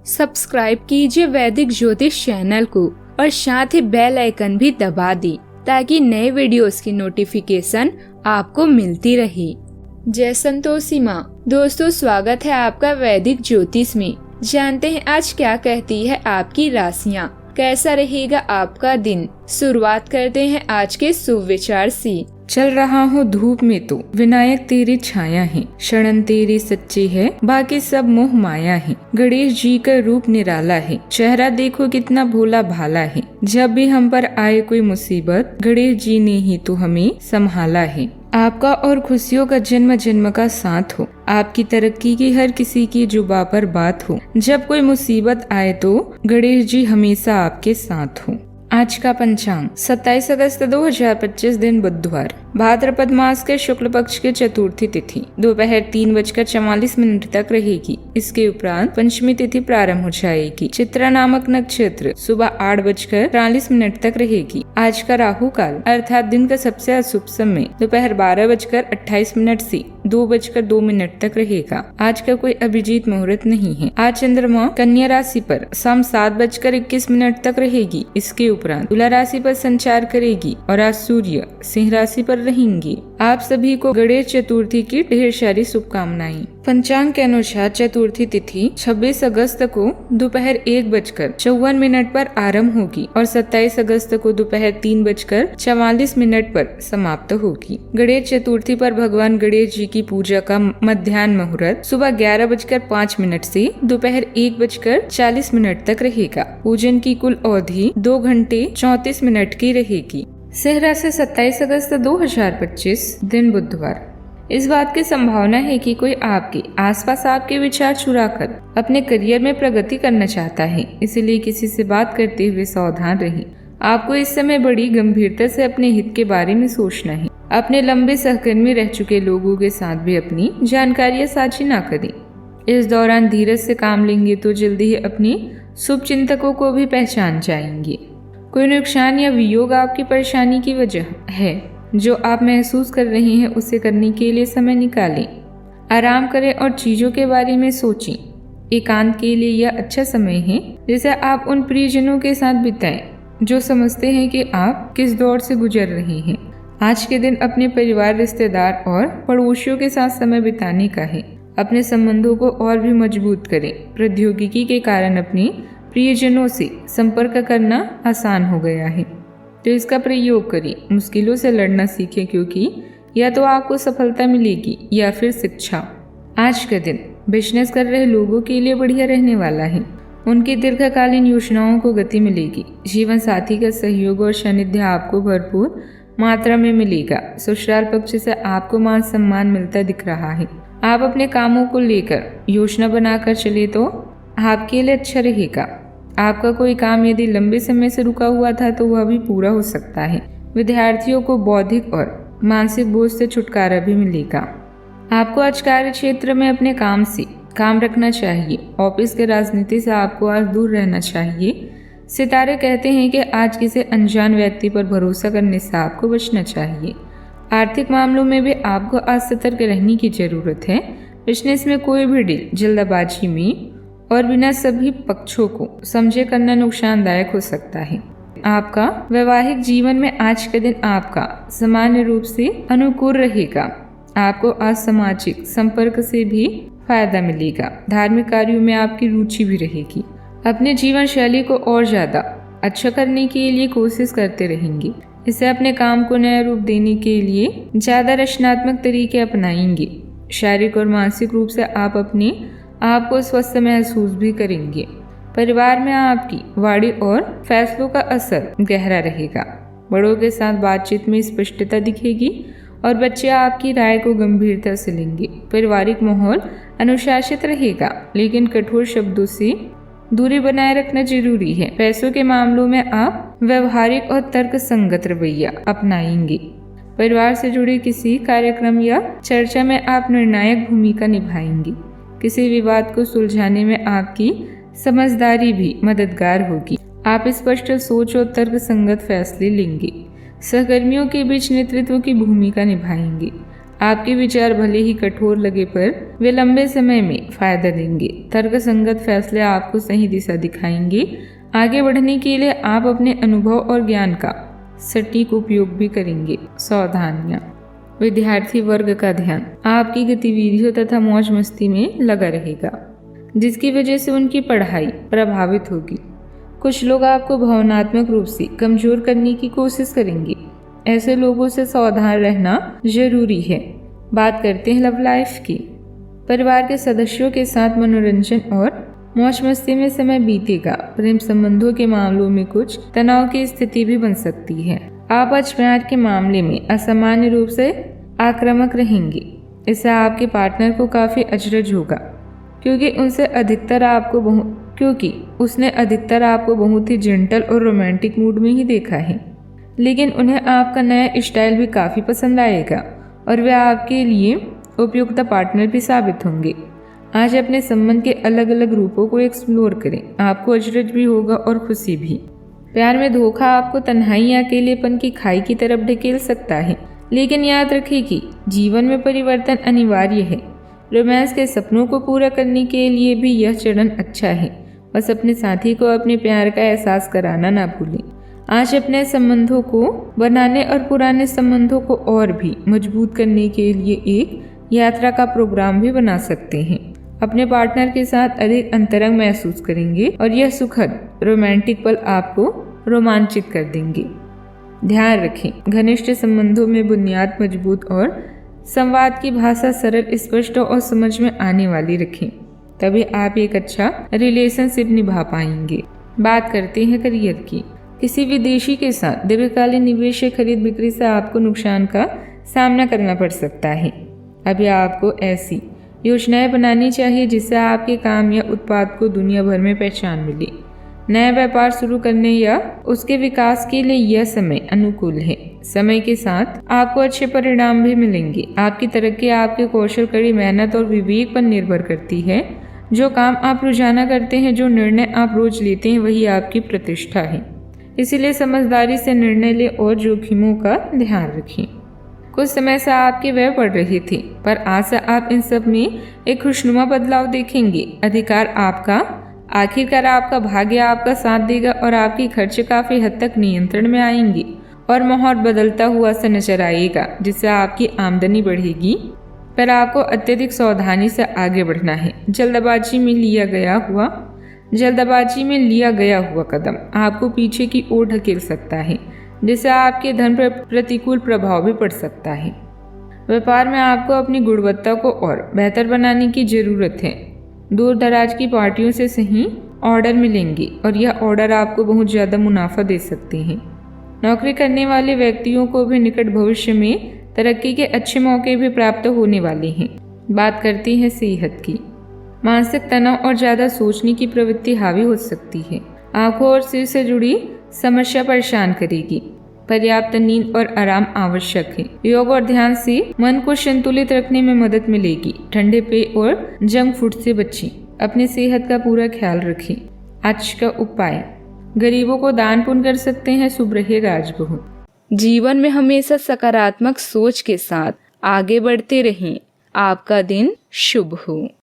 Subscribe कीजिए वैदिक ज्योतिष चैनल को और साथ ही बेल आइकन भी दबा दी ताकि नए वीडियोस की नोटिफिकेशन आपको मिलती रहे। जय संतोषी माँ। दोस्तों, स्वागत है आपका वैदिक ज्योतिष में। जानते हैं आज क्या कहती है आपकी राशियाँ, कैसा रहेगा आपका दिन। शुरुआत करते हैं आज के शुभ विचार से। चल रहा हूँ धूप में तो विनायक तेरी छाया है, शरण तेरी सच्ची है, बाकी सब मोह माया है। गणेश जी का रूप निराला है, चेहरा देखो कितना भोला भाला है। जब भी हम पर आए कोई मुसीबत, गणेश जी ने ही तो हमें संभाला है। आपका और खुशियों का जन्म जन्म का साथ हो, आपकी तरक्की की हर किसी की जुबा पर बात हो। जब कोई मुसीबत आए तो गणेश जी हमेशा आपके साथ हो। आज का पंचांग 27 अगस्त 2025 दिन बुधवार, भाद्रपद मास के शुक्ल पक्ष की चतुर्थी तिथि दोपहर 3:44 तक रहेगी। इसके उपरांत पंचमी तिथि प्रारंभ हो जाएगी। चित्रा नामक नक्षत्र सुबह 8:43 तक रहेगी। आज का राहु काल अर्थात दिन का सबसे अशुभ समय दोपहर 12:28 से 2:02 तक रहेगा। आज का कोई अभिजीत मुहूर्त नहीं है। आज चंद्रमा कन्या राशि पर शाम 7:21 तक रहेगी। इसके उपरांत तुला राशि पर संचार करेगी और आज सूर्य सिंह राशि पर रहेंगे। आप सभी को गणेश चतुर्थी की ढेर सारी शुभकामनाएं। पंचांग के अनुसार चतुर्थी तिथि 26 अगस्त को दोपहर 1:54 पर आरंभ होगी और 27 अगस्त को दोपहर 3:44 पर समाप्त होगी। गणेश चतुर्थी पर भगवान गणेश जी की पूजा का मध्याह्न मुहूर्त सुबह 11:05 से दोपहर 1:40 तक रहेगा। पूजन की कुल अवधि 2 घंटे 34 मिनट की रहेगी। सेहरा से 27 अगस्त 2025 दिन बुधवार। इस बात की संभावना है कि कोई आपके आसपास आपके विचार चुराकर अपने करियर में प्रगति करना चाहता है, इसलिए किसी से बात करते हुए सावधान रहें। आपको इस समय बड़ी गंभीरता से अपने हित के बारे में सोचना है। अपने लंबे सहकर्मी रह चुके लोगों के साथ भी अपनी जानकारियां साझी ना करें। इस दौरान धीरज से काम लेंगे तो जल्दी ही अपने शुभ चिंतकों को भी पहचान जाएंगे। कोई नुकसान या वियोग आपकी परेशानी की वजह है। जो आप महसूस कर रहे हैं उसे करने के लिए समय निकालें। आराम करें और चीजों के बारे में सोचें। एकांत के लिए यह अच्छा समय है जिसे आप उन प्रियजनों के साथ बिताएं जो समझते हैं कि आप किस दौर से गुजर रहे हैं। आज के दिन अपने परिवार, रिश्तेदार और पड़ोसियों के साथ समय बिताने का है। अपने संबंधों को और भी मजबूत करें। प्रौद्योगिकी के कारण अपने प्रियजनों से संपर्क करना आसान हो गया है, तो इसका प्रयोग करें। मुश्किलों से लड़ना सीखें क्योंकि या तो आपको सफलता मिलेगी या फिर शिक्षा। आज का दिन बिजनेस कर रहे लोगों के लिए बढ़िया रहने वाला है। उनकी दीर्घकालीन योजनाओं को गति मिलेगी। जीवन साथी का सहयोग और सानिध्य आपको भरपूर मात्रा में मिलेगा। ससुराल पक्ष से आपको मान सम्मान मिलता दिख रहा है। आप अपने कामों को लेकर योजना बनाकर चले तो आपके लिए अच्छा रहेगा। आपका कोई काम यदि लंबे समय से रुका हुआ था तो वह भी पूरा हो सकता है। विद्यार्थियों को बौद्धिक और मानसिक बोझ से छुटकारा भी मिलेगा। आपको आज कार्य क्षेत्र में अपने काम से काम रखना चाहिए। ऑफिस के राजनीति से आपको आज दूर रहना चाहिए। सितारे कहते हैं कि आज किसी अनजान व्यक्ति पर भरोसा करने से आपको बचना चाहिए। आर्थिक मामलों में भी आपको आज सतर्क रहने की जरूरत है। बिजनेस में कोई भी डील जल्दबाजी में और बिना सभी पक्षों को समझे करना नुकसानदायक हो सकता है। आपका वैवाहिक जीवन में आज का दिन आपका सामान्य रूप से अनुकूल रहेगा। आपको आज सामाजिक संपर्क से भी फायदा मिलेगा। धार्मिक कार्यों में आपकी रुचि भी रहेगी। अपने जीवन शैली को और ज्यादा अच्छा करने के लिए कोशिश करते रहेंगे। इसे अपने काम को नया रूप देने के लिए ज्यादा रचनात्मक तरीके अपनाएंगे। शारीरिक और मानसिक रूप से आप अपने आपको स्वस्थ महसूस भी करेंगे। परिवार में आपकी वाणी और फैसलों का असर गहरा रहेगा। बड़ों के साथ बातचीत में स्पष्टता दिखेगी और बच्चे आपकी राय को गंभीरता से लेंगे। पारिवारिक माहौल अनुशासित रहेगा, लेकिन कठोर शब्दों से दूरी बनाए रखना जरूरी है। पैसों के मामलों में आप व्यवहारिक और तर्क संगत रवैया अपनाएंगे। परिवार से जुड़े किसी कार्यक्रम या चर्चा में आप निर्णायक भूमिका निभाएंगे। किसी विवाद को सुलझाने में आपकी समझदारी भी मददगार होगी। आप स्पष्ट सोच और तर्क संगत फैसले लेंगे। सहकर्मियों के बीच नेतृत्व की भूमिका निभाएंगे। आपके विचार भले ही कठोर लगे पर वे लंबे समय में फायदा देंगे। तर्कसंगत फैसले आपको सही दिशा दिखाएंगे। आगे बढ़ने के लिए आप अपने अनुभव और ज्ञान का सटीक उपयोग भी करेंगे। सावधानियां। विद्यार्थी वर्ग का ध्यान आपकी गतिविधियों तथा मौज मस्ती में लगा रहेगा, जिसकी वजह से उनकी पढ़ाई प्रभावित होगी। कुछ लोग आपको भावनात्मक रूप से कमजोर करने की कोशिश करेंगे। ऐसे लोगों से सावधान रहना जरूरी है। बात करते हैं लव लाइफ की। परिवार के सदस्यों के साथ मनोरंजन और मौज मस्ती में समय बीतेगा। प्रेम संबंधों के मामलों में कुछ तनाव की स्थिति भी बन सकती है। आप आज प्यार के मामले में असामान्य रूप से आक्रामक रहेंगे। इससे आपके पार्टनर को काफी अचरज होगा, क्योंकि उसने अधिकतर आपको बहुत ही जेंटल और रोमांटिक मूड में ही देखा है। लेकिन उन्हें आपका नया स्टाइल भी काफी पसंद आएगा और वे आपके लिए उपयुक्त पार्टनर भी साबित होंगे। आज अपने संबंध के अलग अलग रूपों को एक्सप्लोर करें। आपको अचरज भी होगा और खुशी भी। प्यार में धोखा आपको तन्हाई या अकेलेपन की खाई की तरफ ढकेल सकता है, लेकिन याद रखें कि जीवन में परिवर्तन अनिवार्य है। रोमांस के सपनों को पूरा करने के लिए भी यह चरण अच्छा है। बस अपने साथी को अपने प्यार का एहसास कराना ना भूलें। आज अपने संबंधों को बनाने और पुराने संबंधों को और भी मजबूत करने के लिए एक यात्रा का प्रोग्राम भी बना सकते हैं। अपने पार्टनर के साथ अधिक अंतरंग महसूस करेंगे और यह सुखद रोमांटिक पल आपको रोमांचित कर देंगे। ध्यान रखें, घनिष्ठ संबंधों में बुनियाद मजबूत और संवाद की भाषा सरल, स्पष्ट और समझ में आने वाली रखें। तभी आप एक अच्छा रिलेशनशिप निभा पाएंगे। बात करते हैं करियर की। किसी विदेशी के साथ दीर्घकालीन निवेश या खरीद बिक्री से आपको नुकसान का सामना करना पड़ सकता है। अभी आपको ऐसी योजनाएं बनानी चाहिए जिससे आपके काम या उत्पाद को दुनिया भर में पहचान मिले। नया व्यापार शुरू करने या उसके विकास के लिए यह समय अनुकूल है। समय के साथ आपको अच्छे परिणाम भी मिलेंगे। आपकी तरक्की आपके कौशल, कड़ी मेहनत और विवेक पर निर्भर करती है। जो काम आप रोजाना करते हैं, जो निर्णय आप रोज लेते हैं, वही आपकी प्रतिष्ठा है। इसीलिए समझदारी से निर्णय लें और जोखिमों का ध्यान रखें। कुछ समय से आपके व्यय बढ़ रहे थे, पर आज से आप इन सब में एक खुशनुमा बदलाव देखेंगे। आखिरकार आपका भाग्य आपका साथ देगा और आपके खर्चे काफी हद तक नियंत्रण में आएंगे और माहौल बदलता हुआ सा नजर आएगा, जिससे आपकी आमदनी बढ़ेगी। पर आपको अत्यधिक सावधानी से आगे बढ़ना है। जल्दबाजी में लिया गया हुआ कदम आपको पीछे की ओर ढकेल सकता है, जिससे आपके धन पर प्रतिकूल प्रभाव भी पड़ सकता है। व्यापार में आपको अपनी गुणवत्ता को और बेहतर बनाने की जरूरत है। दूर दराज की पार्टियों से सही ऑर्डर मिलेंगे और यह ऑर्डर आपको बहुत ज्यादा मुनाफा दे सकते हैं। नौकरी करने वाले व्यक्तियों को भी निकट भविष्य में तरक्की के अच्छे मौके भी प्राप्त होने वाले हैं। बात करते हैं सेहत की। मानसिक तनाव और ज्यादा सोचने की प्रवृत्ति हावी हो सकती है। आंखों और सिर से जुड़ी समस्या परेशान करेगी। पर्याप्त नींद और आराम आवश्यक है। योग और ध्यान से मन को संतुलित रखने में मदद मिलेगी। ठंडे पेय और जंक फूड से बचें। अपनी सेहत का पूरा ख्याल रखें। आज का उपाय, गरीबों को दान पुण्य कर सकते हैं। शुभ रहेगा आज बहुत। जीवन में हमेशा सकारात्मक सोच के साथ आगे बढ़ते रहें। आपका दिन शुभ हो।